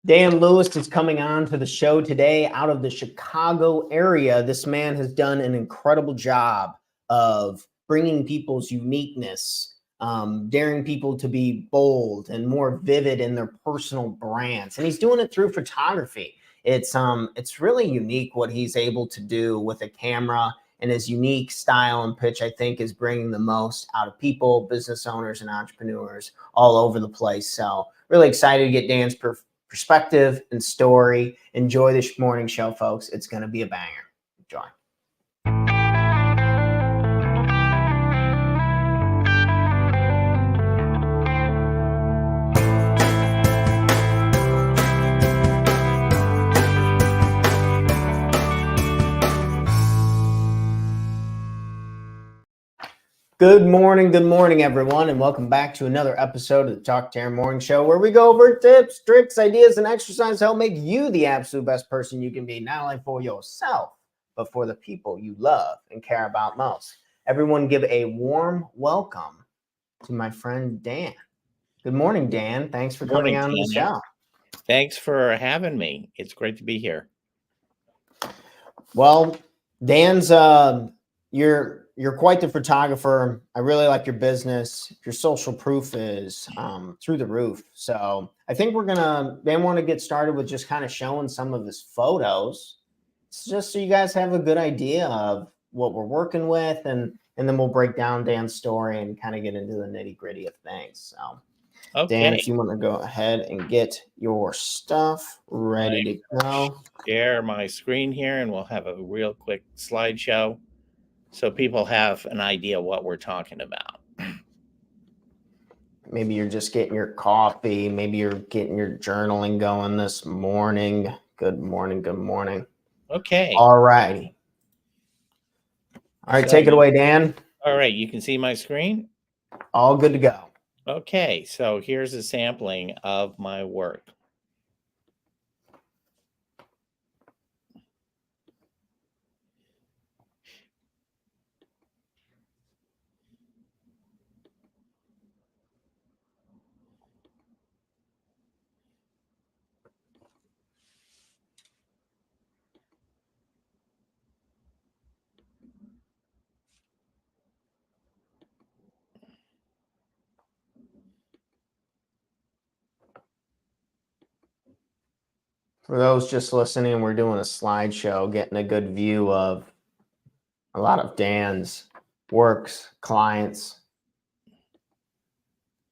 Dan Lewis is coming on to the show today out of the Chicago area. This man has done an incredible job of bringing people's uniqueness, daring people to be bold and more vivid in their personal brands. And he's doing it through photography. It's really unique what he's able to do with a camera, and his unique style and pitch, I think, is bringing the most out of people, business owners, and entrepreneurs all over the place. So really excited to get Dan's perspective and story. Enjoy this morning show, folks. It's going to be a banger. Enjoy. Good morning, everyone, and welcome back to another episode of the Talk to Aaron Morning Show, where we go over tips, tricks, ideas, and exercises to help make you the absolute best person you can be, not only for yourself, but for the people you love and care about most. Everyone give a warm welcome to my friend Dan. Good morning, Dan. Thanks for coming on the show. Thanks for having me. It's great to be here. Well, Dan's you're quite the photographer. I really like your business. Your social proof is through the roof. So I think Dan want to get started with just kind of showing some of his photos. It's just so you guys have a good idea of what we're working with, and then we'll break down Dan's story and kind of get into the nitty gritty of things. So okay. Dan, if you want to go ahead and get your stuff ready to go. Share my screen here and we'll have a real quick slideshow, so people have an idea what we're talking about. Maybe you're just getting your coffee. Maybe you're getting your journaling going this morning. Good morning. Good morning. Okay. All righty. All right, take it away, Dan. All right, you can see my screen? All good to go. Okay, so here's a sampling of my work. For those just listening, we're doing a slideshow, getting a good view of a lot of Dan's works, clients,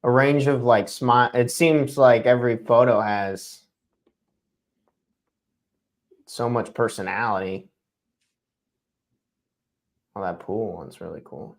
a range of like smile. It seems like every photo has so much personality. Oh, that pool one's really cool.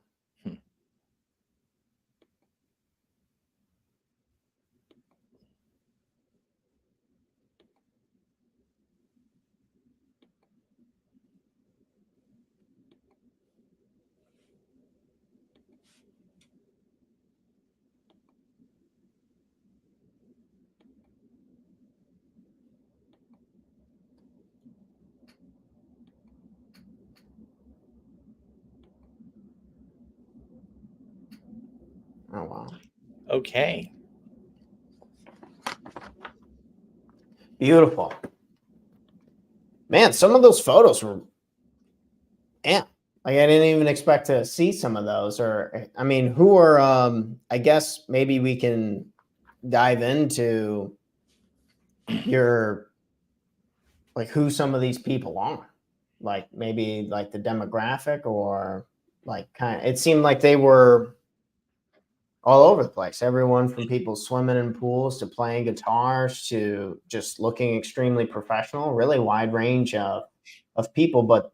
Oh, wow. Okay. Beautiful. Man, some of those photos were, like I didn't even expect to see some of those. Or, I mean, who are, I guess maybe we can dive into like who some of these people are. Like maybe like the demographic, or like it seemed like they were all over the place. Everyone from people swimming in pools to playing guitars to just looking extremely professional, really wide range of people. But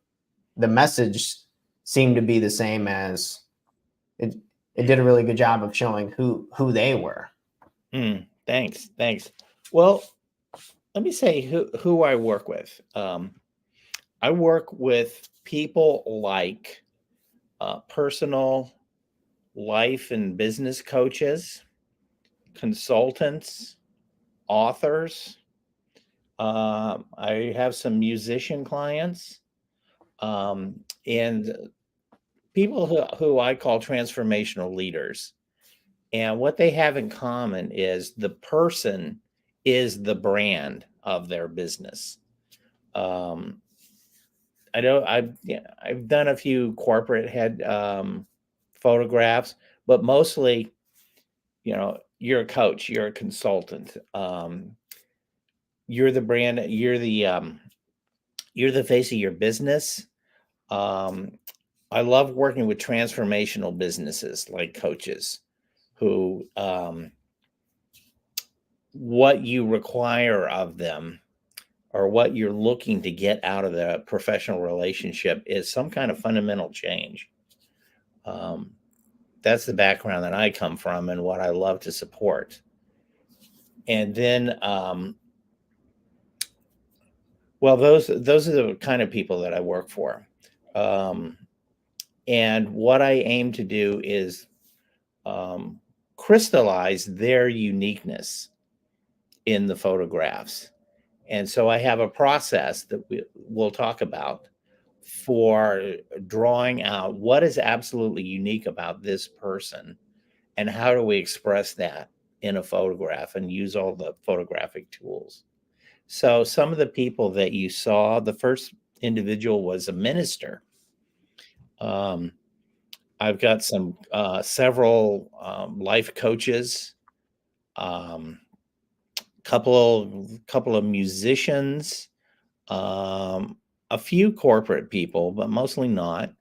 the message seemed to be the same. As it did a really good job of showing who they were. Thanks. Well, let me say who I work with. I work with people like personal life and business coaches, consultants, authors. I have some musician clients, and people who I call transformational leaders. And what they have in common is the person is the brand of their business. Um, I know I've done a few corporate head photographs, but mostly, you're a coach, you're a consultant, you're the brand, you're the face of your business. Um, I love working with transformational businesses like coaches who, what you require of them or what you're looking to get out of the professional relationship is some kind of fundamental change. Um, that's the background that I come from and what I love to support. And then, well, those are the kind of people that I work for. Um, and what I aim to do is um, crystallize their uniqueness in the photographs. And so I have a process that we'll talk about for drawing out what is absolutely unique about this person and how do we express that in a photograph and use all the photographic tools. So some of the people that you saw, the first individual was a minister. Um, I've got several life coaches, um, couple of musicians, um, a few corporate people, but mostly not,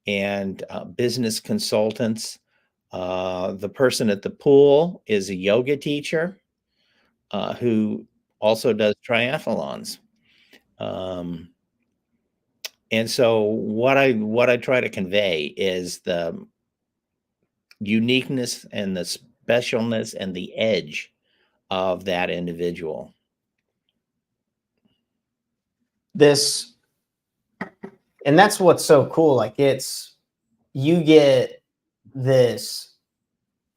and business consultants. The person at the pool is a yoga teacher who also does triathlons. Um, and so what I try to convey is the uniqueness and the specialness and the edge of that individual. This, and that's what's so cool. Like, it's, you get this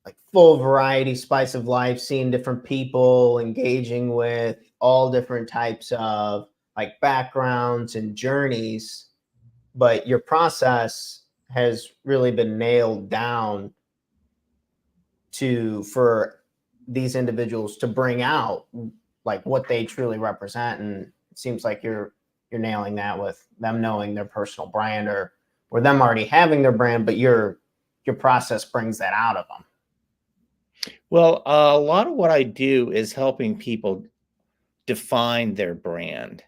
like full variety, spice of life, seeing different people, engaging with all different types of like backgrounds and journeys, but your process has really been nailed down for these individuals to bring out like what they truly represent. And it seems like you're nailing that with them knowing their personal brand, or them already having their brand, but your process brings that out of them. Well, a lot of what I do is helping people define their brand,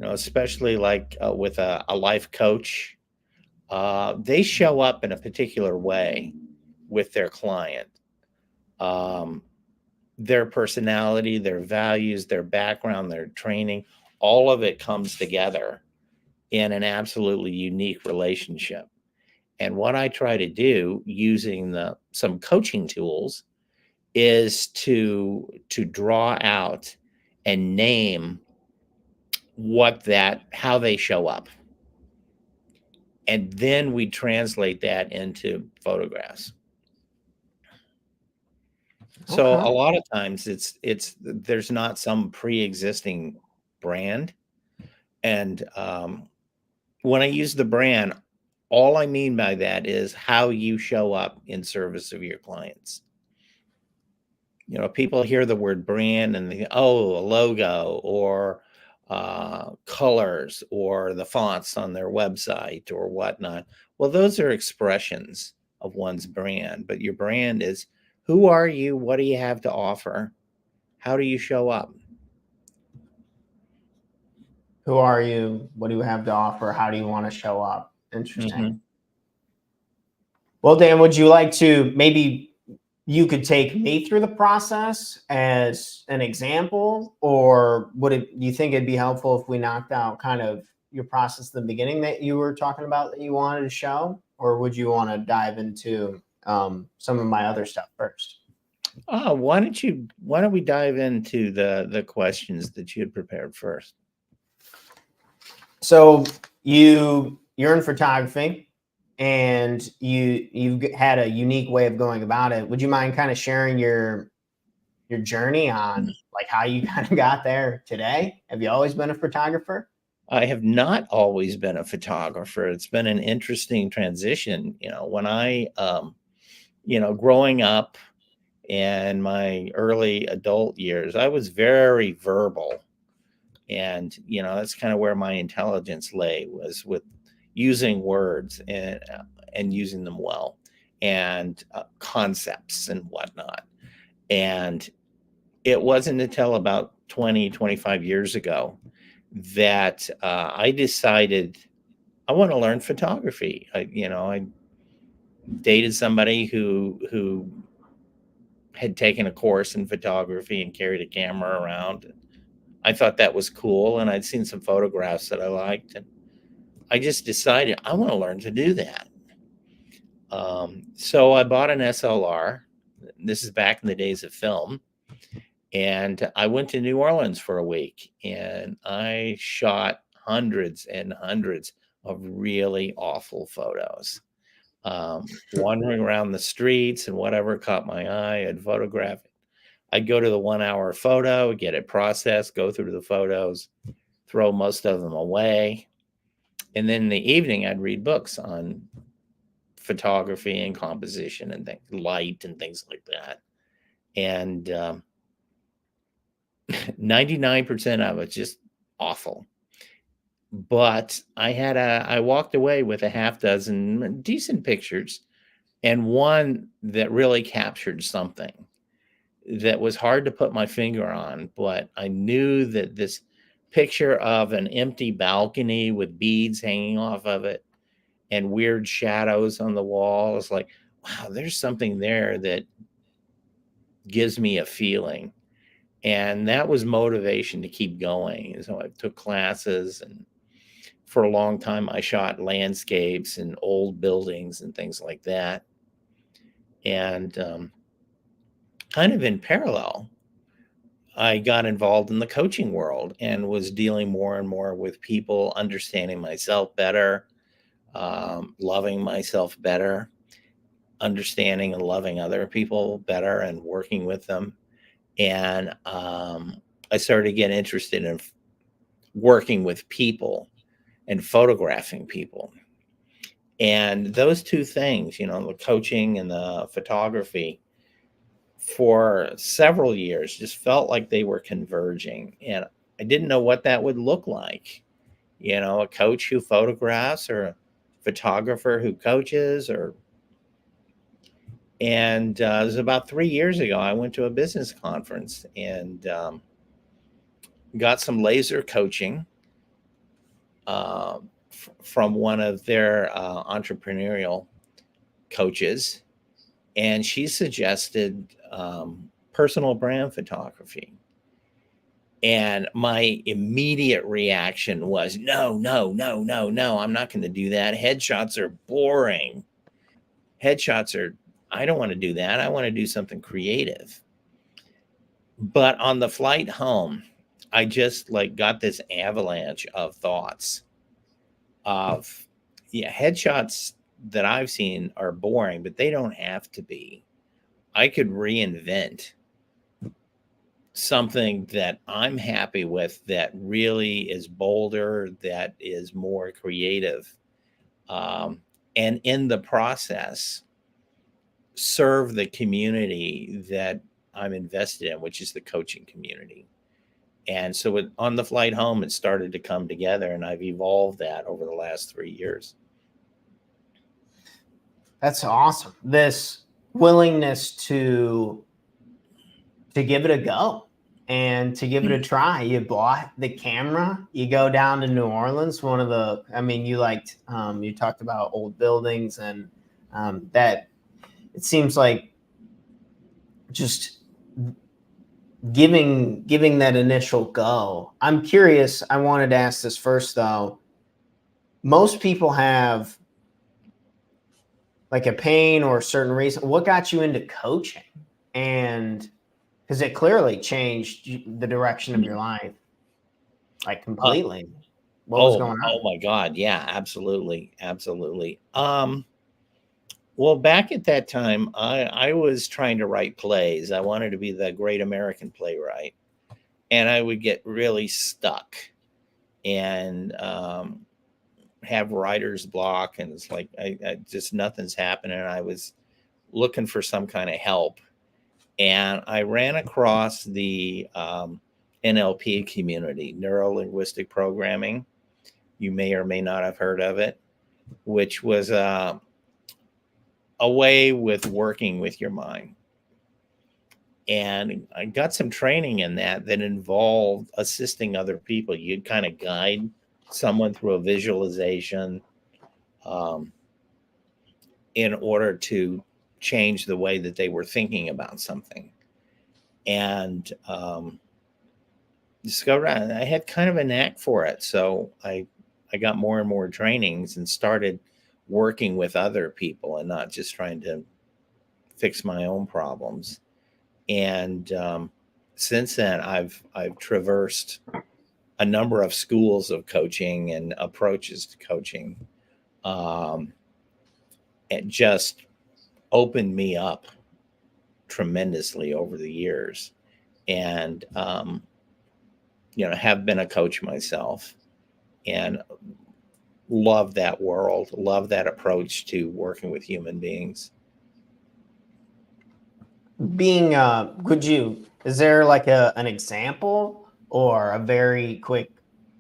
especially like with a life coach. They show up in a particular way with their client. Um, their personality, their values, their background, their training, all of it comes together in an absolutely unique relationship. And what I try to do using some coaching tools is to draw out and name how they show up. And then we translate that into photographs. So Okay. a lot of times there's not some pre-existing brand. And when I use the brand, all I mean by that is how you show up in service of your clients. People hear the word brand and they, oh, a logo or colors or the fonts on their website or whatnot. Well, those are expressions of one's brand, but your brand is who are you? What do you have to offer? How do you show up? Who are you? What do you have to offer? How do you want to show up? Interesting. Mm-hmm. Well, Dan, would you like to, maybe you could take me through the process as an example, or do you think it'd be helpful if we knocked out kind of your process at the beginning that you were talking about that you wanted to show, or would you want to dive into some of my other stuff first? Why don't we dive into the questions that you had prepared first? So you're in photography, and you've had a unique way of going about it. Would you mind kind of sharing your journey on like how you kind of got there today? Have you always been a photographer? I have not always been a photographer. It's been an interesting transition. When I, growing up in my early adult years, I was very verbal. And, that's kind of where my intelligence lay, was with using words and using them well, and concepts and whatnot. And it wasn't until about 25 years ago that I decided I want to learn photography. I dated somebody who had taken a course in photography and carried a camera around. I thought that was cool, and I'd seen some photographs that I liked, and I just decided I want to learn to do that. So I bought an SLR. This is back in the days of film. And I went to New Orleans for a week, and I shot hundreds and hundreds of really awful photos. Wandering around the streets and whatever caught my eye, I'd photograph it. I'd go to the 1 hour photo, get it processed, go through the photos, throw most of them away. And then in the evening, I'd read books on photography and composition and light and things like that. And 99% of it's just awful. But I walked away with a half dozen decent pictures, and one that really captured something that was hard to put my finger on. But I knew that this picture of an empty balcony with beads hanging off of it and weird shadows on the wall is like, wow, there's something there that gives me a feeling. And that was motivation to keep going. And so I took classes, and for a long time I shot landscapes and old buildings and things like that. And kind of in parallel, I got involved in the coaching world and was dealing more and more with people, understanding myself better, loving myself better, understanding and loving other people better, and working with them. And I started to get interested in working with people and photographing people. And those two things, the coaching and the photography, for several years just felt like they were converging. And I didn't know what that would look like. A coach who photographs, or a photographer who coaches, and it was about 3 years ago, I went to a business conference and got some laser coaching from one of their entrepreneurial coaches. And she suggested personal brand photography. And my immediate reaction was, no, no, no, no, no, I'm not going to do that. Headshots are boring. I don't want to do that. I want to do something creative. But on the flight home, I just got this avalanche of thoughts of, yeah, headshots that I've seen are boring, but they don't have to be. I could reinvent something that I'm happy with, that really is bolder, that is more creative. And in the process, serve the community that I'm invested in, which is the coaching community. And so on the flight home, it started to come together, and I've evolved that over the last 3 years. That's awesome. This willingness to give it a go and to give it a try. You bought the camera, you go down to New Orleans, you talked about old buildings, and that it seems like just giving that initial go. I'm curious. I wanted to ask this first, though. Most people have like a pain or a certain reason. What got you into coaching? And because it clearly changed the direction of your life, like completely. What was going on? Oh my God. Yeah, absolutely. Absolutely. Well, back at that time, I was trying to write plays. I wanted to be the great American playwright, and I would get really stuck and have writer's block. And it's like, I just, nothing's happening. I was looking for some kind of help. And I ran across the NLP community, neuro linguistic programming. You may or may not have heard of it, which was a way with working with your mind. And I got some training in that involved assisting other people. You'd kind of guide someone through a visualization um, in order to change the way that they were thinking about something. And discovered I had kind of a knack for it. So I got more and more trainings and started working with other people and not just trying to fix my own problems. And since then, I've traversed a number of schools of coaching and approaches to coaching. It just opened me up tremendously over the years, and have been a coach myself, and love that world, love that approach to working with human beings. Being, is there like an example or a very quick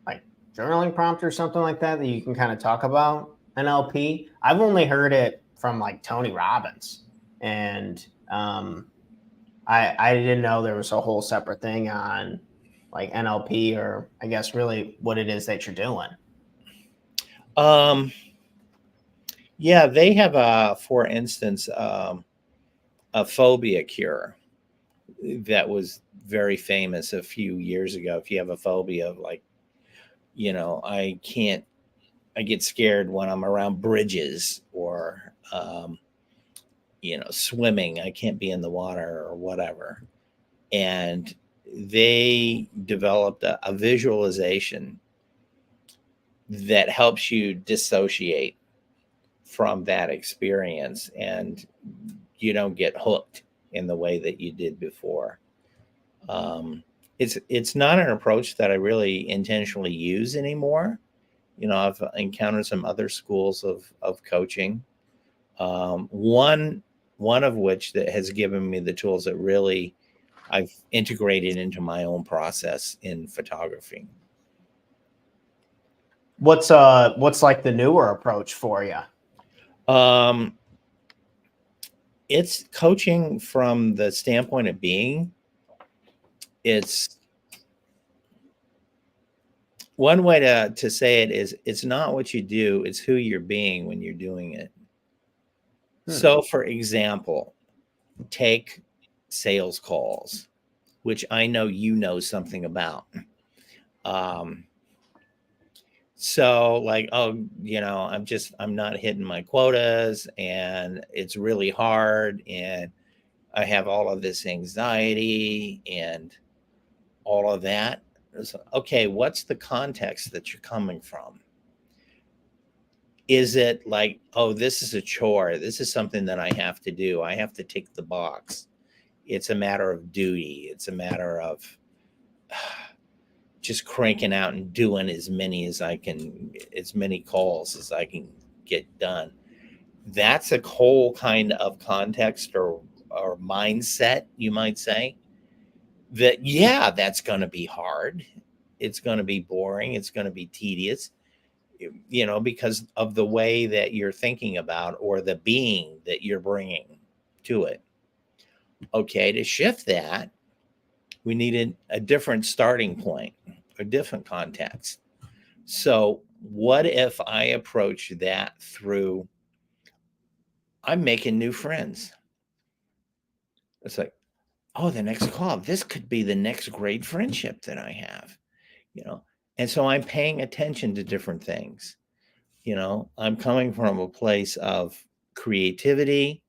like journaling prompt or something like that you can kind of talk about NLP? I've only heard it from like Tony Robbins, and I didn't know there was a whole separate thing on like NLP, or I guess really what it is that you're doing. Yeah, they have for instance, a phobia cure that was very famous a few years ago. If you have a phobia of like, I get scared when I'm around bridges or, swimming. I can't be in the water or whatever. And they developed a visualization that helps you dissociate from that experience, and you don't get hooked in the way that you did before. It's not an approach that I really intentionally use anymore. I've encountered some other schools of coaching. One of which that has given me the tools that really I've integrated into my own process in photography. What's like the newer approach for you? It's coaching from the standpoint of being. It's one way to say it is it's not what you do, it's who you're being when you're doing it. So, for example, take sales calls, which I know you know something about. So like, oh, I'm not hitting my quotas and it's really hard and I have all of this anxiety and all of that. So, okay, what's the context that you're coming from? Is it like, oh, this is a chore. This is something that I have to do. I have to tick the box. It's a matter of duty. It's a matter of just cranking out and doing as many calls as I can get done. That's a whole kind of context or mindset, you might say, that, yeah, that's going to be hard. It's going to be boring. It's going to be tedious, because of the way that you're thinking about or the being that you're bringing to it. Okay, to shift that, we needed a different starting point, a different context. So what if I approach that through, I'm making new friends? It's like, oh, the next call, this could be the next great friendship that I have, And so I'm paying attention to different things. I'm coming from a place of creativity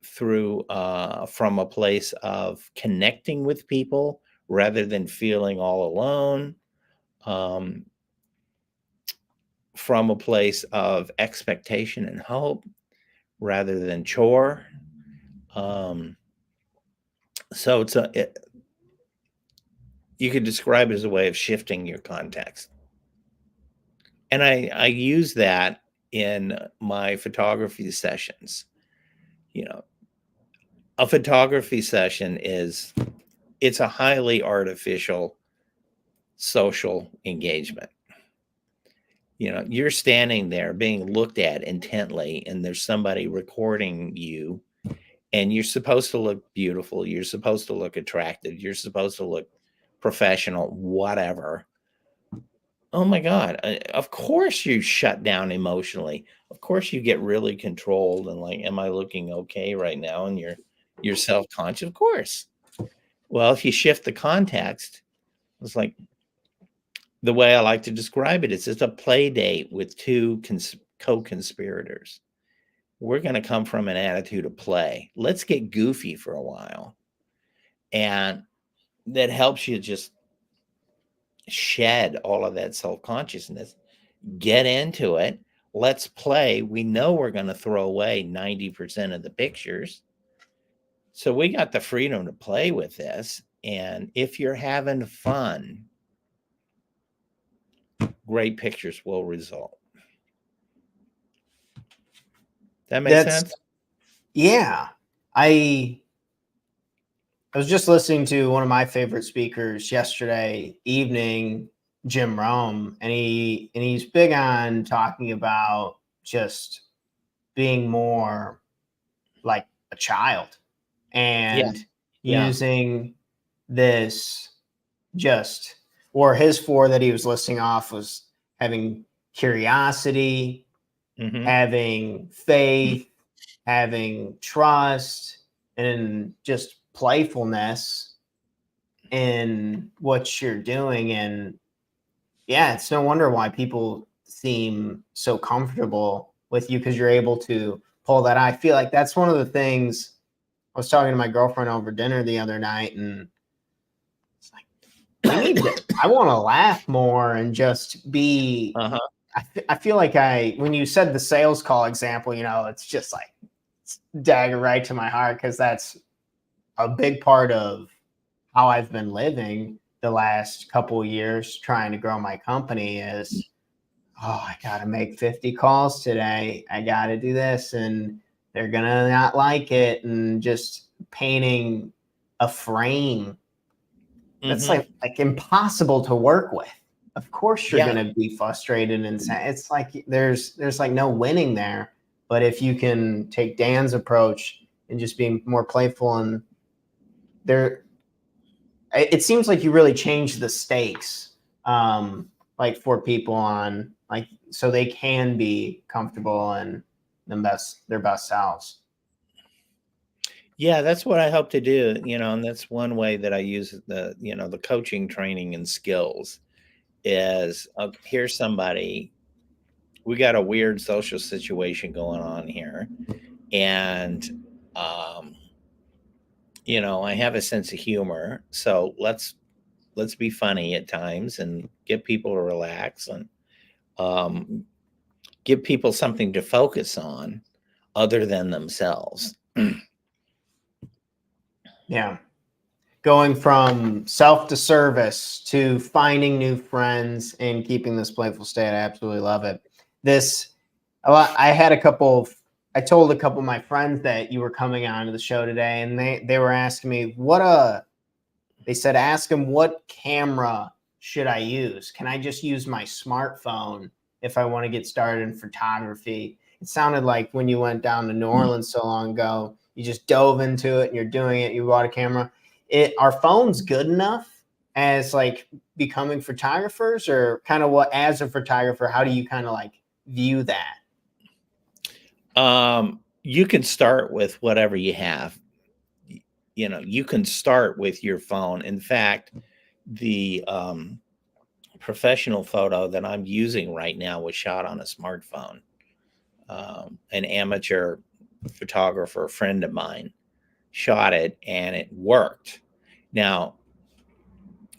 from a place of connecting with people rather than feeling all alone. From a place of expectation and hope rather than chore. So you could describe it as a way of shifting your context. And I use that in my photography sessions. a photography session it's a highly artificial social engagement. You're standing there being looked at intently, and there's somebody recording you, and you're supposed to look beautiful. You're supposed to look attractive. You're supposed to look professional, whatever. Oh my God. Of course you shut down emotionally. Of course you get really controlled and like, am I looking okay right now? And you're self-conscious. Of course. Well, if you shift the context, it's like the way I like to describe it is it's a play date with two co-conspirators. We're going to come from an attitude of play. Let's get goofy for a while. And that helps you just shed all of that self-consciousness, get into it. Let's play. We know we're going to throw away 90% of the pictures. So we got the freedom to play with this. And if you're having fun, great pictures will result. That makes sense? Yeah. I was just listening to one of my favorite speakers yesterday evening, Jim Rome, and he's big on talking about just being more like a child and using this or his four that he was listing off was having curiosity, having faith, having trust, and just playfulness in what you're doing. And yeah, it's no wonder why people seem so comfortable with you, because you're able to pull that. I feel like that's one of the things. I was talking to my girlfriend over dinner the other night, and it's like, I want to laugh more and just be. I feel like when you said the sales call example, it's just like it's dagger right to my heart, because that's a big part of how I've been living the last couple of years trying to grow my company is, I got to make 50 calls today. I got to do this, and they're going to not like it, and just painting a frame that's like impossible to work with. Of course you're going to be frustrated and sad. It's like there's like no winning there. But if you can take Dan's approach and just being more playful, and it seems like you really changed the stakes, like for people on like, so they can be comfortable and their best selves. Yeah, that's what I hope to do, and that's one way that I use the coaching training and skills is here's somebody, we got a weird social situation going on here. And, I have a sense of humor, so let's be funny at times and get people to relax and give people something to focus on other than themselves. Yeah. Going from self to service to finding new friends and keeping this playful state. I absolutely love it. I told a couple of my friends that you were coming on to the show today, and they were asking me they said, ask him, what camera should I use? Can I just use my smartphone if I want to get started in photography? It sounded like when you went down to New Orleans so long ago, you just dove into it and you're doing it. You bought a camera. Are phones good enough as like becoming photographers, or kind of as a photographer, how do you kind of like view that? You can start with whatever you have. You can start with your phone. In fact, the professional photo that I'm using right now was shot on a smartphone. An amateur photographer, a friend of mine, shot it and it worked. Now,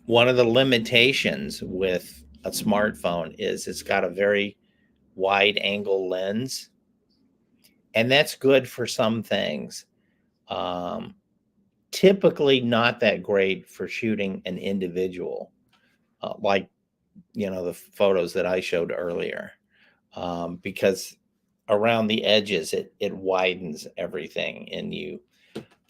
one of the limitations with a smartphone is it's got a very wide angle lens, and that's good for some things. Typically not that great for shooting an individual, like, the photos that I showed earlier, because around the edges, it widens everything, and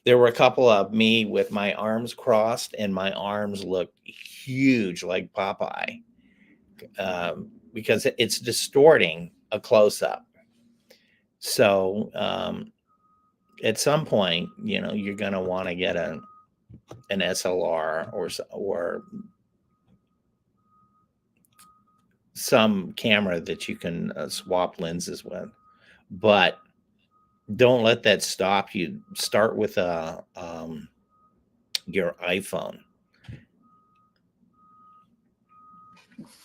There were a couple of me with my arms crossed, and my arms looked huge like Popeye, because it's distorting a close up. So at some point, you're going to want to get an SLR or some camera that you can swap lenses with, but don't let that stop you. Start with your iPhone.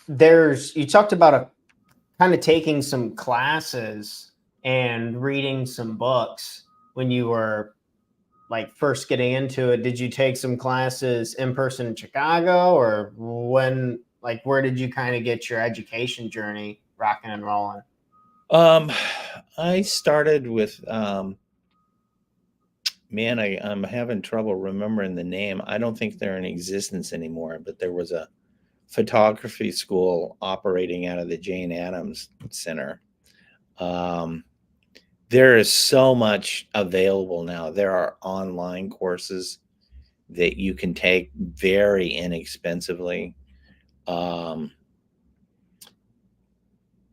You talked about kind of taking some classes and reading some books when you were like first getting into it. Did you take some classes in person in Chicago, or where did you kind of get your education journey rocking and rolling? I started with man, I'm having trouble remembering the name. I don't think they're in existence anymore, but there was a photography school operating out of the Jane Addams Center. There is so much available now. There are online courses that you can take very inexpensively.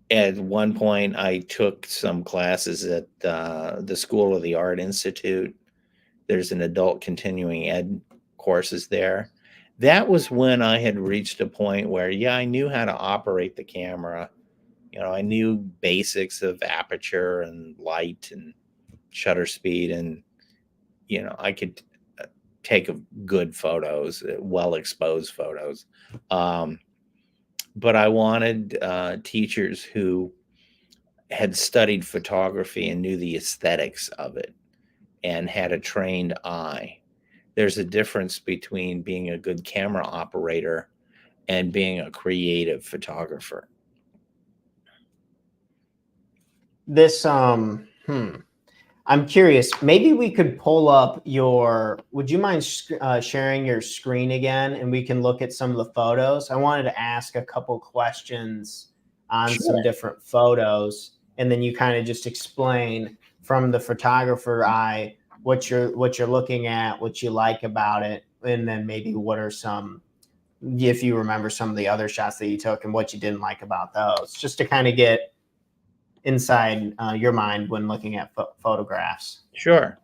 At one point, I took some classes at the School of the Art Institute. There's an adult continuing ed courses there. That was when I had reached a point where, I knew how to operate the camera. I knew basics of aperture and light and shutter speed, and I could take good photos, well exposed photos. But I wanted teachers who had studied photography and knew the aesthetics of it and had a trained eye. There's a difference between being a good camera operator and being a creative photographer. I'm curious, maybe we could pull up would you mind sharing your screen again, and we can look at some of the photos? I wanted to ask a couple questions on some different photos, and then you kind of just explain from the photographer eye what you're looking at, what you like about it, and then maybe what are some, if you remember some of the other shots that you took and what you didn't like about those, just to kind of get inside your mind when looking at photographs. Sure.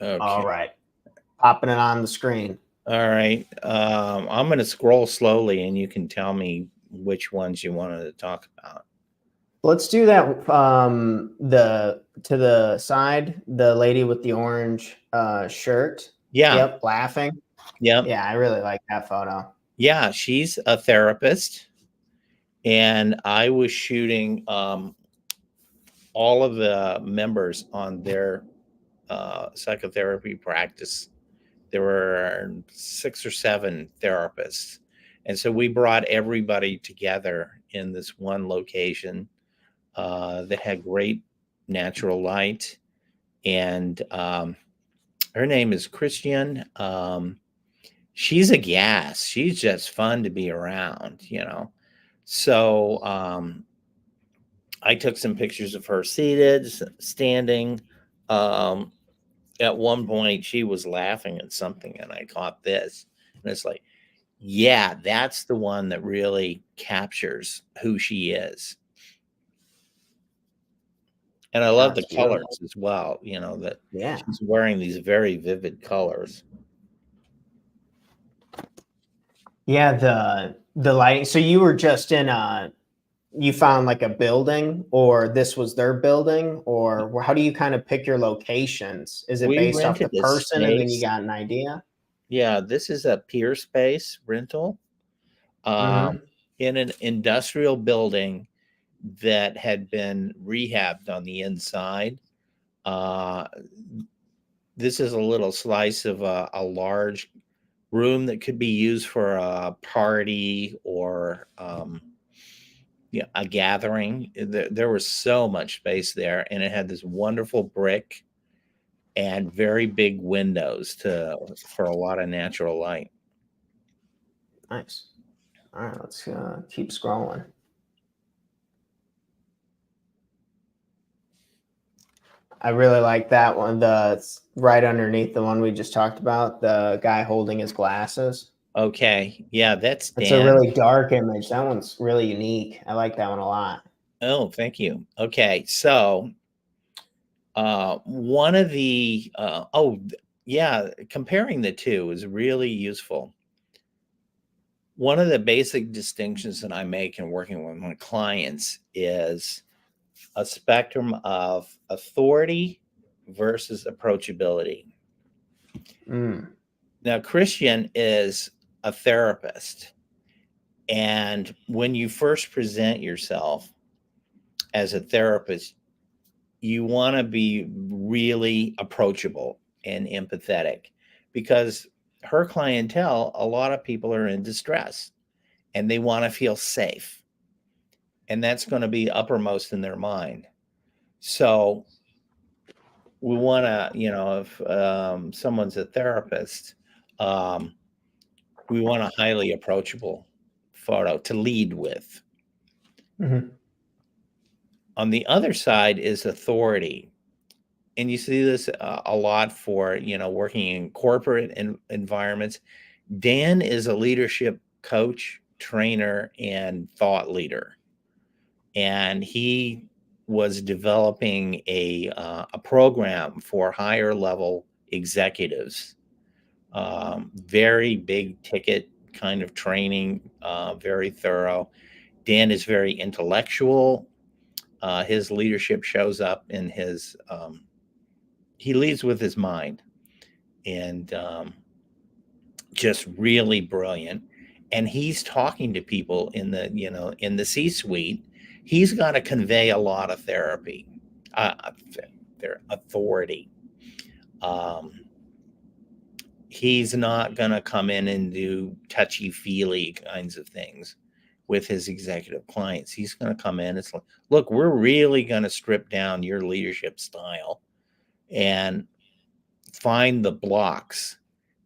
Okay. All right. Popping it on the screen. All right. I'm going to scroll slowly and you can tell me which ones you wanted to talk about. Let's do that. To the side, the lady with the orange shirt. Yeah. Yep. Laughing. Yep. Yeah. I really like that photo. Yeah. She's a therapist. And I was shooting all of the members on their psychotherapy practice. There were 6 or 7 therapists. And so we brought everybody together in this one location that had great natural light. And her name is Christian. She's a gas. She's just fun to be around, So I took some pictures of her seated, standing. At one point, she was laughing at something, and I caught this. And it's like, yeah, that's the one that really captures who she is. And I love the colors as well, that she's wearing these very vivid colors. Yeah, the lighting. So you were just you found like a building, or this was their building, or how do you kind of pick your locations? Is it based off the person and then you got an idea? Yeah, this is a peer space rental in an industrial building that had been rehabbed on the inside. This is a little slice of a large room that could be used for a party or a gathering. There was so much space there, and it had this wonderful brick and very big windows for a lot of natural light. Nice. All right, let's keep scrolling. I really like that one. It's right underneath the one we just talked about, the guy holding his glasses. Okay. Yeah, that's It's a Dan. really dark image. That one's really unique. I like that one a lot. Oh, thank you. Okay. So one of the yeah, comparing the two is really useful. One of the basic distinctions that I make in working with my clients is a spectrum of authority versus approachability. Mm. Now, Christian is a therapist. And when you first present yourself as a therapist, you want to be really approachable and empathetic because her clientele, a lot of people are in distress and they want to feel safe. And that's going to be uppermost in their mind. So we want to, if someone's a therapist, um, we want a highly approachable photo to lead with. Mm-hmm. On the other side is authority. And you see this a lot for, working in corporate environments. Dan is a leadership coach, trainer, and thought leader. And he was developing a program for higher level executives. Very big ticket kind of training, very thorough. Dan is very intellectual. His leadership shows up in he leads with his mind, and just really brilliant. And he's talking to people in the C-suite. He's got to convey a lot of therapy, their authority. Um, he's not going to come in and do touchy-feely kinds of things with his executive clients. He's going to come in. It's like, look, we're really going to strip down your leadership style and find the blocks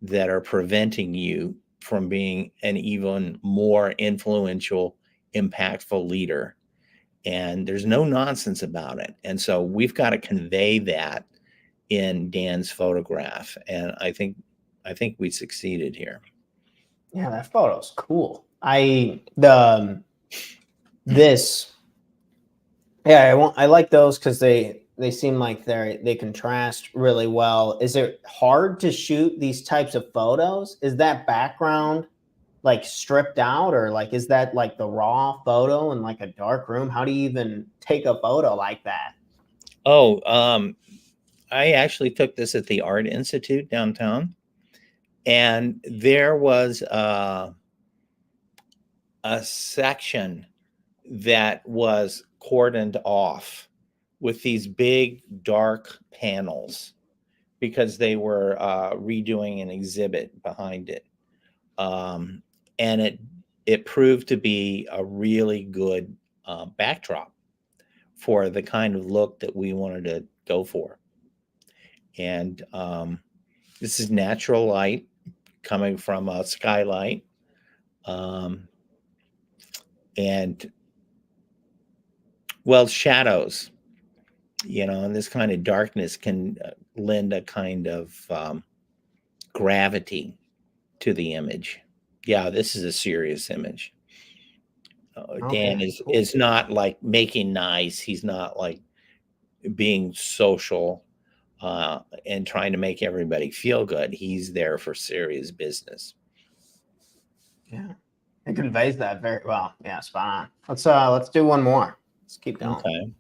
that are preventing you from being an even more influential, impactful leader. And there's no nonsense about it. And so we've got to convey that in Dan's photograph. And I think we succeeded here. Yeah, that photo's cool. This yeah, I like those because they seem like they contrast really well. Is it hard to shoot these types of photos? Is that background like stripped out, or like is that like the raw photo in like a dark room? How do you even take a photo like that? Oh, I actually took this at the Art Institute downtown, and there was a section that was cordoned off with these big dark panels because they were redoing an exhibit behind it, and it proved to be a really good backdrop for the kind of look that we wanted to go for. And this is natural light coming from a skylight, and well, shadows, and this kind of darkness can lend a kind of gravity to the image. Yeah, this is a serious image. Dan Okay, cool. is not like making nice. He's not like being social and trying to make everybody feel good. He's there for serious business. Yeah, it conveys that very well. Yeah, spot on. Let's do one more. Let's keep going. Okay.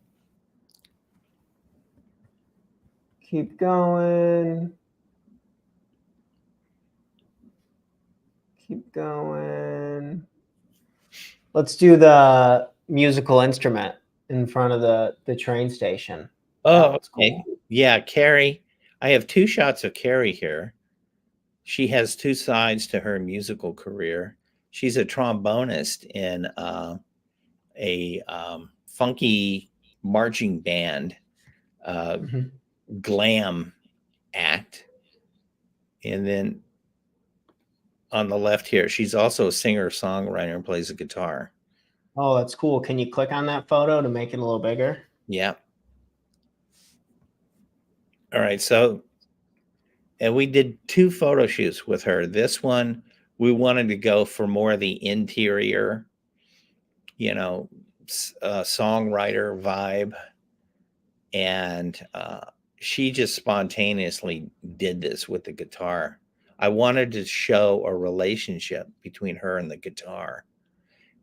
Keep going. Keep going. Let's do the musical instrument in front of the train station. That Oh, one's okay. cool. Yeah, Carrie. I have two shots of Carrie here. She has two sides to her musical career. She's a trombonist in a funky marching band, Mhm. glam act. And then on the left here, she's also a singer songwriter and plays the guitar. Oh, that's cool. Can you click on that photo to make it a little bigger? Yeah. All right. So, and we did 2 photo shoots with her. This one, we wanted to go for more of the interior, you know, songwriter vibe. And she just spontaneously did this with the guitar. I wanted to show a relationship between her and the guitar.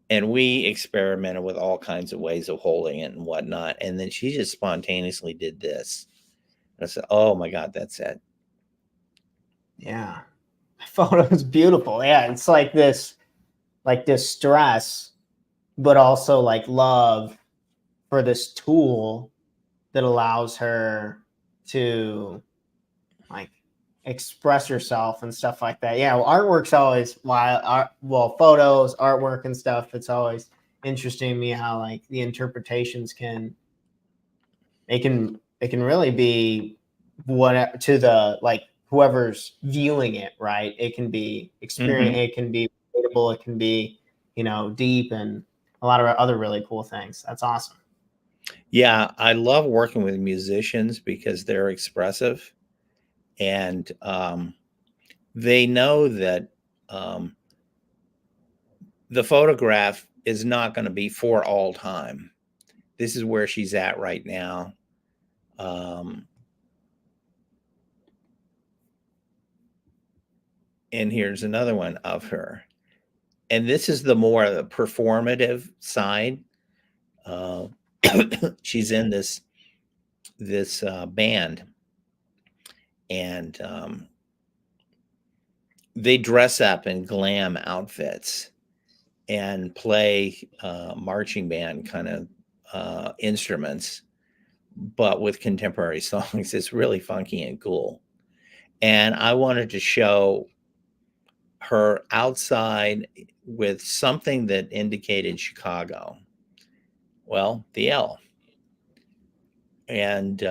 And we experimented with all kinds of ways of holding it and whatnot. And then she just spontaneously did this. I said, "Oh my God, that's it." Yeah. The photo is beautiful. Yeah. It's like this stress, but also like love for this tool that allows her to like express herself and stuff like that. Yeah, well, artwork's always photos, artwork and stuff. It's always interesting to me how like the interpretations can really be what to the like whoever's viewing it, right? It can be experience, Hmm. it can be relatable, it can be, deep and a lot of other really cool things. That's awesome. Yeah, I love working with musicians because they're expressive and they know that um, the photograph is not going to be for all time. This is where she's at right now. Um, and here's another one of her. And this is the more the performative side. Uh, she's in this band, and they dress up in glam outfits and play marching band kind of instruments, but with contemporary songs. It's really funky and cool. And I wanted to show her outside with something that indicated Chicago. Well, the L. And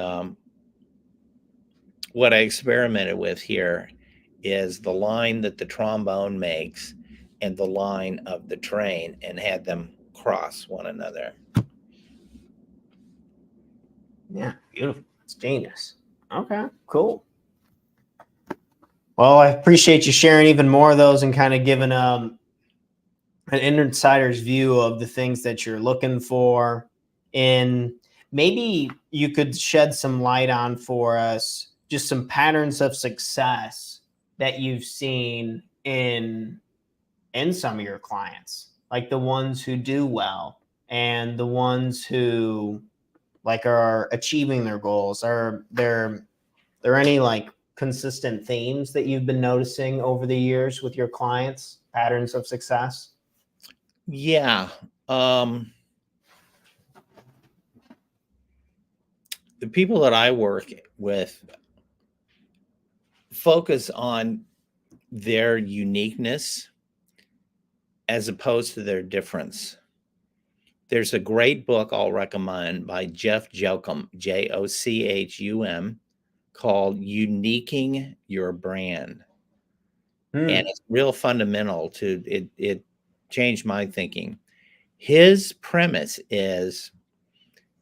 what I experimented with here is the line that the trombone makes and the line of the train and had them cross one another. Yeah, beautiful. It's genius. Okay, cool. Well, I appreciate you sharing even more of those and kind of giving an insider's view of the things that you're looking for. And maybe you could shed some light on for us just some patterns of success that you've seen in some of your clients, like the ones who do well and the ones who like are achieving their goals. Are there any like consistent themes that you've been noticing over the years with your clients, patterns of success? Yeah. Um, the people that I work with focus on their uniqueness as opposed to their difference. There's a great book I'll recommend by Jeff Jochum, Jochum, called Uniquing Your Brand. And Hmm. it's real fundamental to it. It changed my thinking. His premise is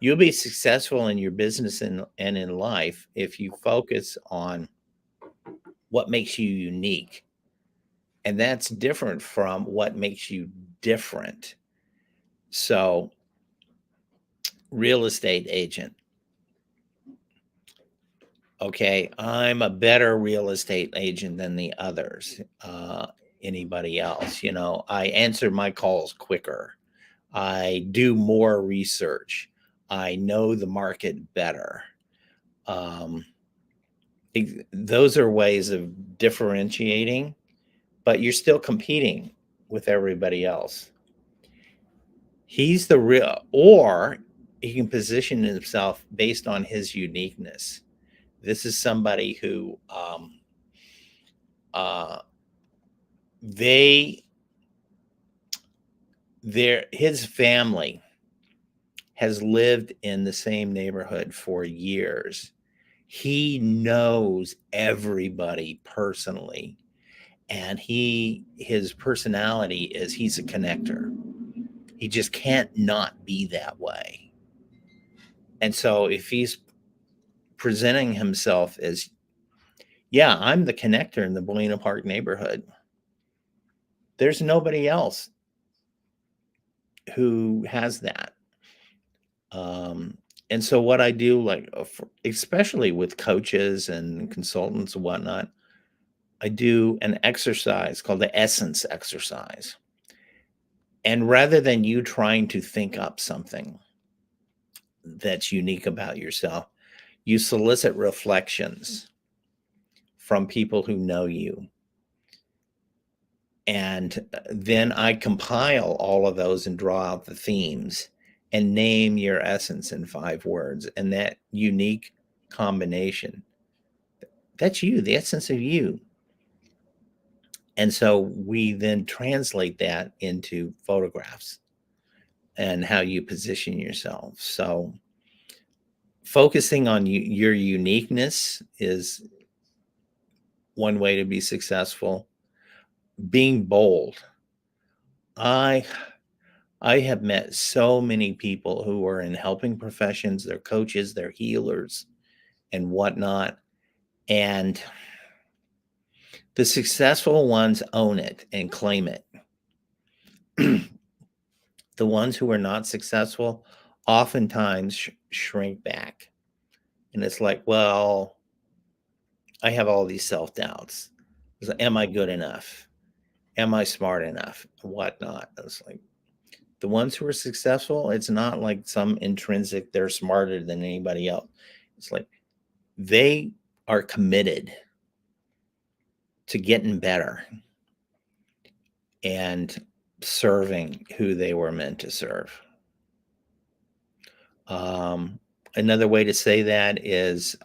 you'll be successful in your business and in life if you focus on what makes you unique. And that's different from what makes you different. So, real estate agent. Okay, I'm a better real estate agent than the others. Anybody else, I answer my calls quicker. I do more research. I know the market better. Um, those are ways of differentiating, but you're still competing with everybody else. He's the real, or he can position himself based on his uniqueness. This is somebody who uh, they his family has lived in the same neighborhood for years. He knows everybody personally, and his personality is he's a connector. He just can't not be that way. And so if he's presenting himself as, yeah, I'm the connector in the Buena Park neighborhood. There's nobody else who has that. And so what I do, like, especially with coaches and consultants and whatnot, I do an exercise called the essence exercise. And rather than you trying to think up something that's unique about yourself, you solicit reflections from people who know you. And then I compile all of those and draw out the themes and name your essence in 5 words. And that unique combination, that's you, the essence of you. And so we then translate that into photographs and how you position yourself. So focusing on your uniqueness is one way to be successful. Being bold. I have met so many people who are in helping professions, they're coaches, they're healers, and whatnot. And the successful ones own it and claim it. The ones who are not successful oftentimes shrink back. And it's like, well, I have all these self-doubts. Like, am I good enough? Am I smart enough? Whatnot. It's like, the ones who are successful, it's not like some intrinsic, they're smarter than anybody else. It's like they are committed to getting better and serving who they were meant to serve. Another way to say that is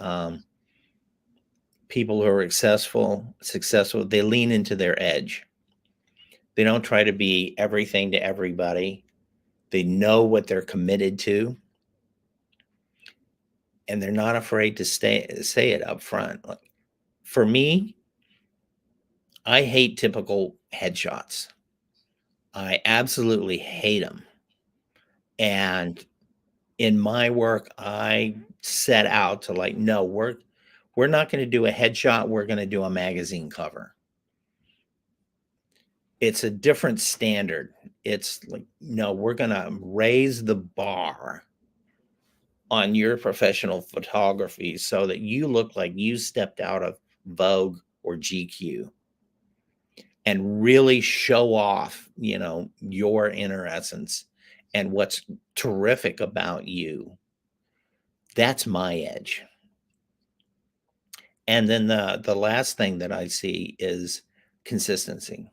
people who are successful, they lean into their edge. They don't try to be everything to everybody. They know what they're committed to, and they're not afraid to say it up front. Like, for me, I hate typical headshots. I absolutely hate them. And in my work, I set out to, like, no, we're not going to do a headshot. We're going to do a magazine cover. It's a different standard. It's like, no, we're going to raise the bar on your professional photography so that you look like you stepped out of Vogue or GQ and really show off, your inner essence and what's terrific about you. That's my edge. And then the last thing that I see is consistency.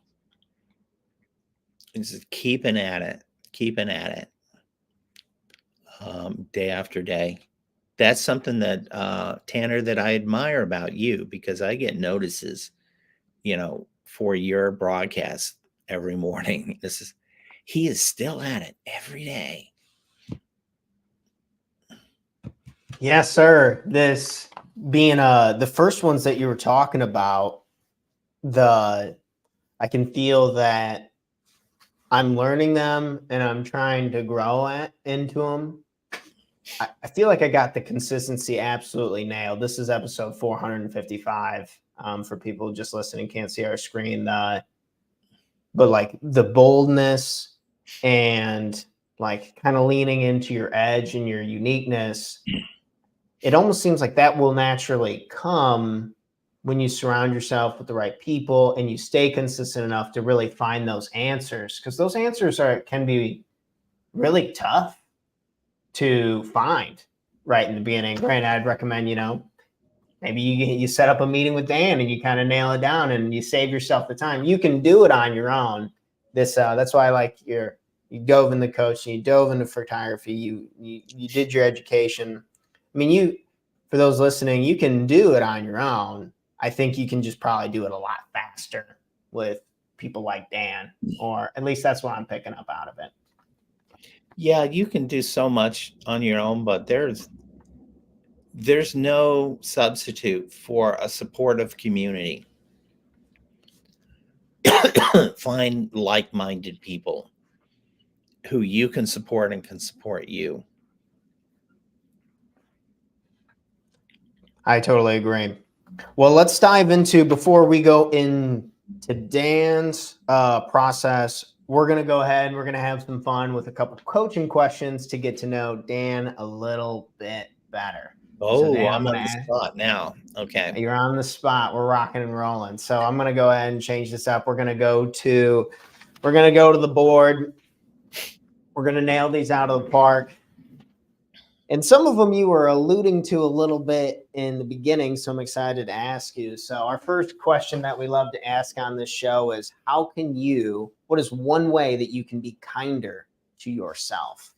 It's just keeping at it, day after day. That's something that, Tanner, that I admire about you, because I get notices, for your broadcast every morning. He is still at it every day. Yes, sir. This being the first ones that you were talking about, I can feel that I'm learning them and I'm trying to grow into them. I feel like I got the consistency absolutely nailed. This is episode 455. For people just listening, can't see our screen. But like the boldness and like kind of leaning into your edge and your uniqueness, it almost seems like that will naturally come when you surround yourself with the right people and you stay consistent enough to really find those answers, because those answers can be really tough to find right in the beginning. Granted, I'd recommend, maybe you set up a meeting with Dan and you kind of nail it down and you save yourself the time. You can do it on your own. That's why I like you dove into coaching, you dove into photography, you did your education. I mean, for those listening, you can do it on your own. I think you can just probably do it a lot faster with people like Dan, or at least that's what I'm picking up out of it. Yeah, you can do so much on your own, but there's no substitute for a supportive community. Find like-minded people who you can support and can support you. I totally agree. Well, let's dive into, before we go into Dan's process, we're going to go ahead and we're going to have some fun with a couple of coaching questions to get to know Dan a little bit better. So Oh, Dan, I'm on the spot now. Okay. you're on the spot. We're rocking and rolling. So I'm going to go ahead and change this up. We're going to go to the board. We're going to nail these out of the park. And some of them you were alluding to a little bit in the beginning, so I'm excited to ask you. So our first question that we love to ask on this show is, what is one way that you can be kinder to yourself?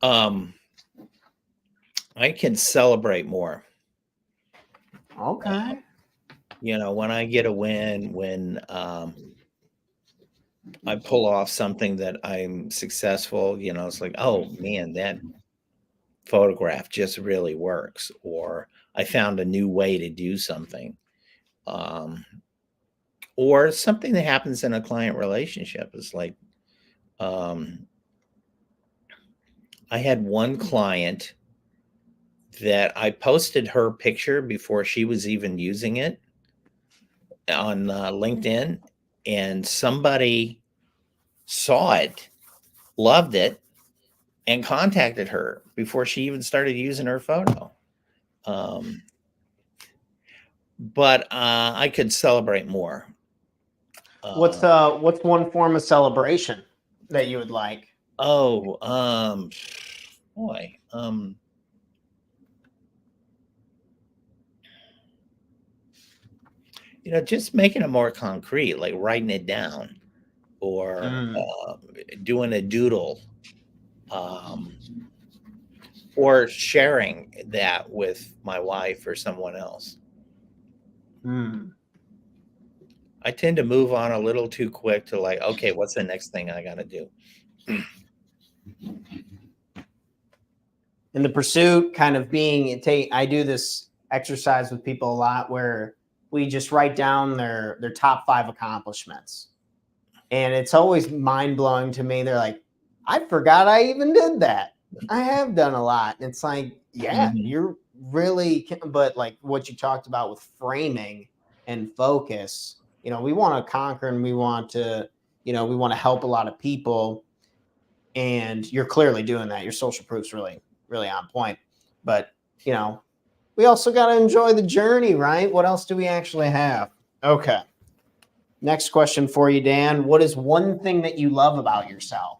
I can celebrate more. Okay. When I get a win, when I pull off something that I'm successful, it's like, oh man, that photograph just really works, or I found a new way to do something. Or something that happens in a client relationship is like, I had one client that I posted her picture before she was even using it on LinkedIn, and somebody saw it, loved it, and contacted her before she even started using her photo. But I could celebrate more. What's one form of celebration that you would like? Oh, boy. Just making it more concrete, like writing it down, or doing a doodle, or sharing that with my wife or someone else. I tend to move on a little too quick to like, okay, what's the next thing I got to do? In the pursuit, kind of I do this exercise with people a lot where we just write down their top 5 accomplishments. And it's always mind-blowing to me. They're like, I forgot I even did that. I have done a lot. And it's like, yeah, you're really, but like what you talked about with framing and focus, we want to conquer, and we want to help a lot of people. And you're clearly doing that. Your social proof's really, really on point. But, we also got to enjoy the journey, right? What else do we actually have? Okay. Next question for you, Dan. What is one thing that you love about yourself?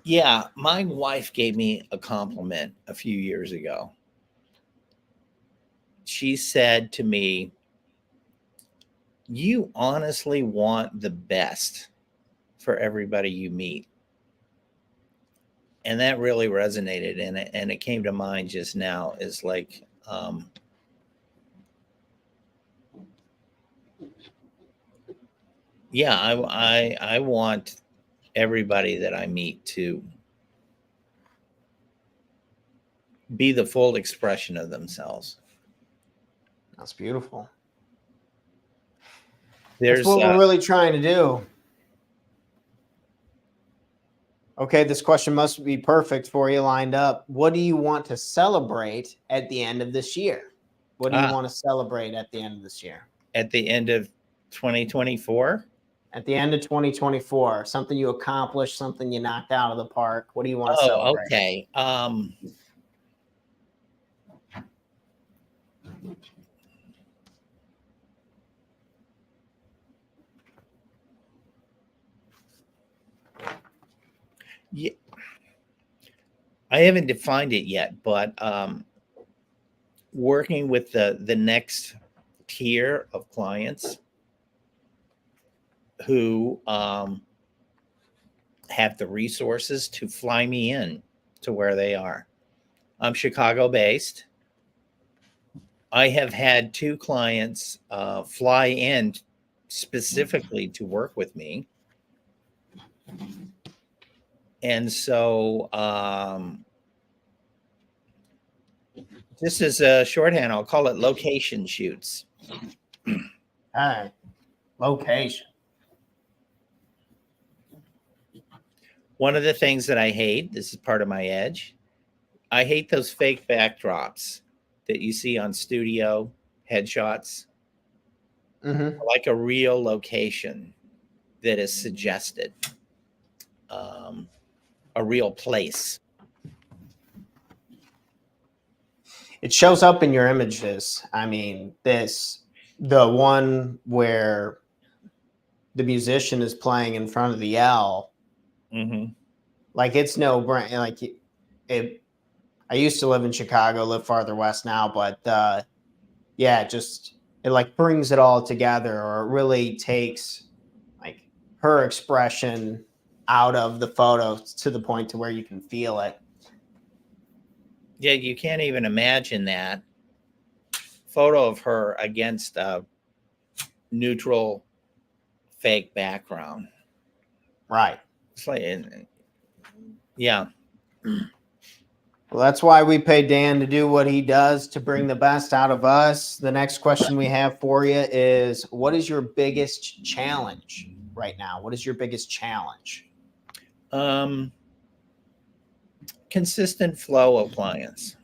Yeah, my wife gave me a compliment a few years ago. She said to me, "You honestly want the best for everybody you meet." And that really resonated, and it came to mind just now, is like, yeah, I want everybody that I meet to be the full expression of themselves. That's beautiful. That's what we're really trying to do. Okay, this question must be perfect for you, lined up. What do you want to celebrate at the end of this year? What do you want to celebrate at the end of this year? At the end of 2024? At the end of 2024, something you accomplished, something you knocked out of the park. What do you want to celebrate? Okay. Yeah, I haven't defined it yet, but working with the next tier of clients who have the resources to fly me in to where they are. I'm Chicago based. I have had 2 clients fly in specifically to work with me. And so just as a shorthand, I'll call it location shoots. All right. Location. One of the things that I hate, this is part of my edge, I hate those fake backdrops that you see on studio headshots. Mm-hmm. I like a real location that is suggested, um, a real place. It shows up in your images. I mean, the one where the musician is playing in front of the L, Mm-hmm. like it's no brand. Like it. I used to live in Chicago, live farther west now, but yeah, it like brings it all together, or it really takes like her expression out of the photo to the point to where you can feel it. Yeah, you can't even imagine that photo of her against a neutral fake background. Right. It's like, yeah. Well, that's why we pay Dan to do what he does to bring the best out of us. The next question we have for you is, what is your biggest challenge right now? What is your biggest challenge? Consistent flow of clients.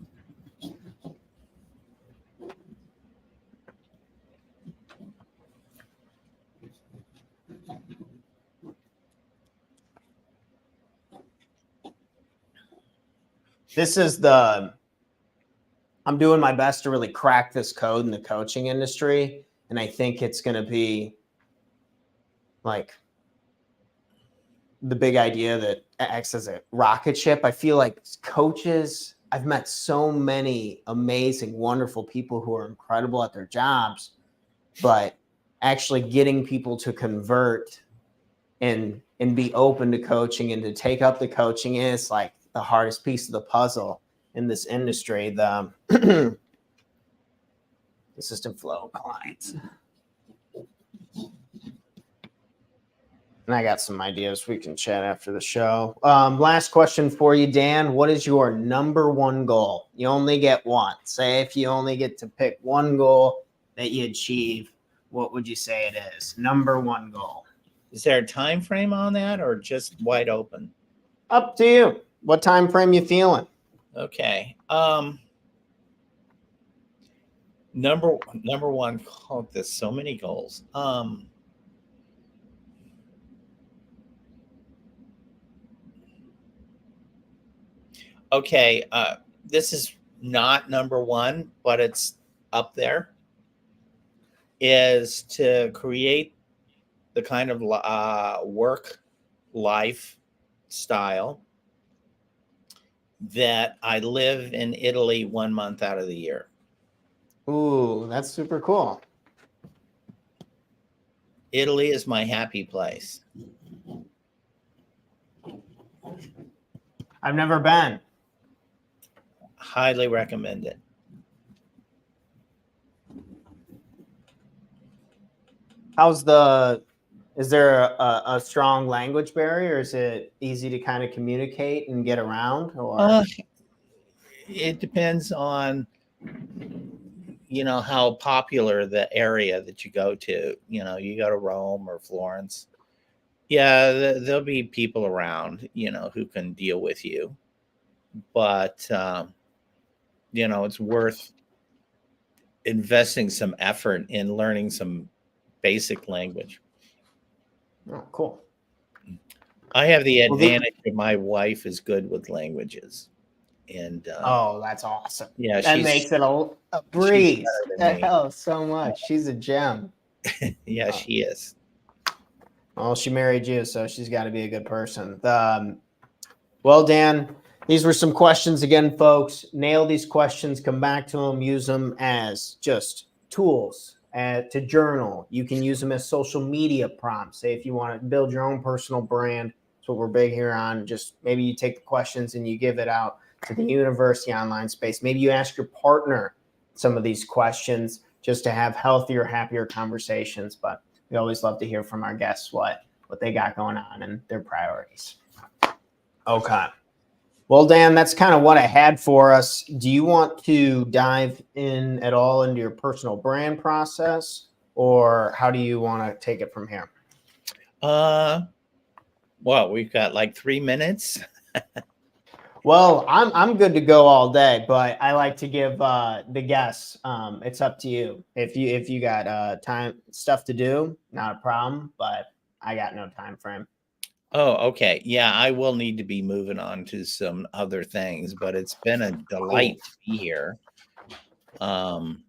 This is I'm doing my best to really crack this code in the coaching industry. And I think it's going to be like the big idea that acts as a rocket ship. I feel like coaches, I've met so many amazing, wonderful people who are incredible at their jobs, but actually getting people to convert and be open to coaching and to take up the coaching is like the hardest piece of the puzzle in this industry. The assistant flow clients. And I got some ideas we can chat after the show. Last question for you, Dan. What is your number one goal? You only get one. Say if you only get to pick one goal that you achieve, what would you say it is? Number one goal. Is there a time frame on that, or just wide open? Up to you. What time frame you feeling? Okay. Number one. Oh, there's so many goals. Okay. This is not number one, but it's up there. Is to create the kind of work life style that I live in Italy 1 month out of the year. Ooh, that's super cool. Italy is my happy place. I've never been. Highly recommend it. Is there a strong language barrier? Is it easy to kind of communicate and get around? Or it depends on, how popular the area that you go to. You go to Rome or Florence. Yeah, there'll be people around, who can deal with you. But, it's worth investing some effort in learning some basic language. oh, cool. I have the advantage that my wife is good with languages. And oh, that's awesome. yeah, That makes it a breeze. Oh, so much. She's a gem. Yeah, she is. Well, she married you, so she's got to be a good person. Well, Dan, these were some questions again, folks. Nail these questions, come back to them, use them as just tools to journal. You can use them as social media prompts. Say if you want to build your own personal brand, that's what we're big here on. Just maybe you take the questions and you give it out to the universe, the online space. Maybe you ask your partner some of these questions just to have healthier, happier conversations. But we always love to hear from our guests what they got going on and their priorities. Okay. Well, Dan, that's kind of what I had for us. Do you want to dive in at all into your personal brand process? or how do you want to take it from here? Well, we've got like 3 minutes. Well, I'm good to go all day, but I like to give the guests. It's up to you. If you got time stuff to do, not a problem. But I got no time frame. Oh, okay. Yeah, I will need to be moving on to some other things, but it's been a Cool. delight to be here. And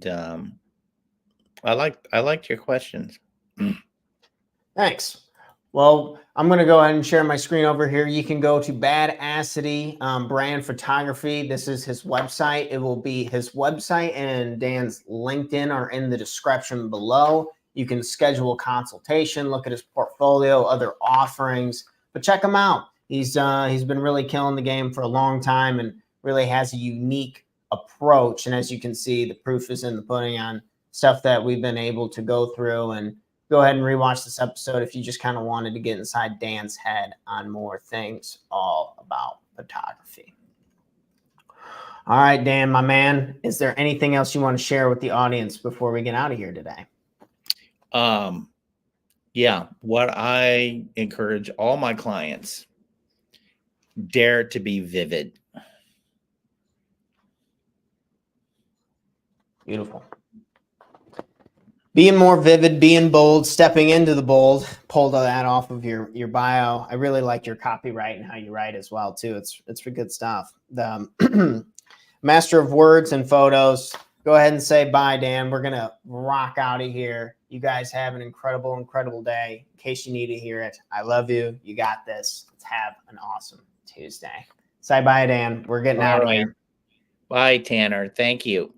I liked your questions. Thanks. Well, I'm going to go ahead and share my screen over here. You can go to Badassity Brand Photography. This is his website. It will be his website and Dan's LinkedIn are in the description below. You can schedule a consultation, look at his portfolio, other offerings, but check him out. He's been really killing the game for a long time and really has a unique approach. And as you can see, the proof is in the pudding on stuff that we've been able to go through. And go ahead and rewatch this episode if you just kind of wanted to get inside Dan's head on more things all about photography. All right, Dan, my man, is there anything else you want to share with the audience before we get out of here today? Yeah, what I encourage all my clients, dare to be vivid. Beautiful. Being more vivid, being bold, stepping into the bold, pulled that off of your bio. I really like your copyright and how you write as well, too. It's for good stuff. The master of words and photos. Go ahead and say bye, Dan. We're going to rock out of here. You guys have an incredible, incredible day. In case you need to hear it, I love you. You got this. Let's have an awesome Tuesday. Say bye, Dan. We're getting out of here. Bye, Tanner. Thank you.